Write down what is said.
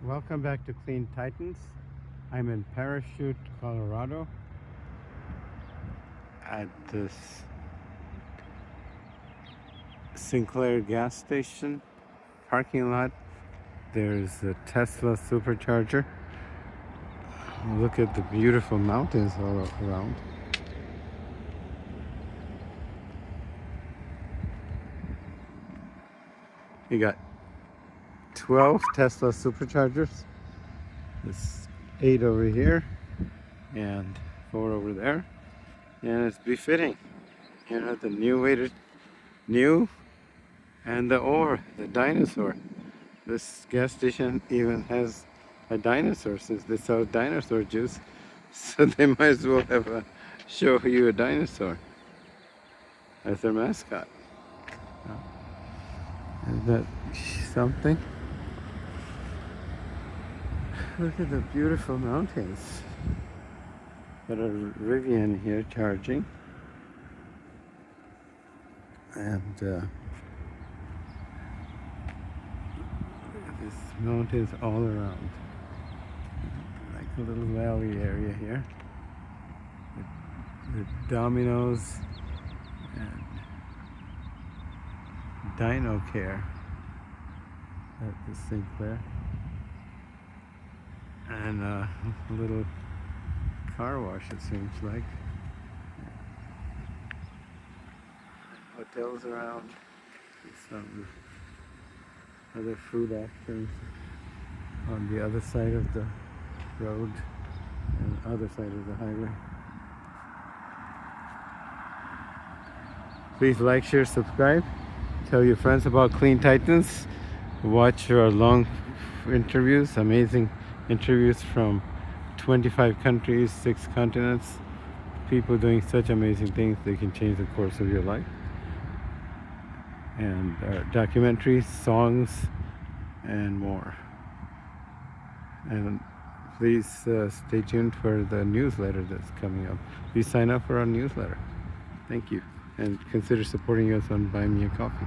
Welcome back to Clean Titans. I'm in Parachute, Colorado at this Sinclair gas station parking lot. There's a Tesla supercharger. Look at the beautiful mountains all around. You got 12 Tesla superchargers. There's 8 over here and 4 over there. And it's befitting. You know, the new and the dinosaur. This gas station even has a dinosaur since they sell dinosaur juice. So they might as well have show you a dinosaur as their mascot. Is that something? Look at the beautiful mountains. Got a Rivian here charging. And there's mountains all around. Like a little valley area here. With Domino's and Dino Care at the Sinclair. And a little car wash, it seems like. Hotels around. Some other food options on the other side of the road and the other side of the highway. Please like, share, subscribe. Tell your friends about Clean Titans. Watch our long interviews, amazing interviews from 25 countries, 6 continents. People doing such amazing things, they can change the course of your life. And documentaries, songs, and more. And please stay tuned for the newsletter that's coming up. Please sign up for our newsletter. Thank you. And consider supporting us on Buy Me a Coffee.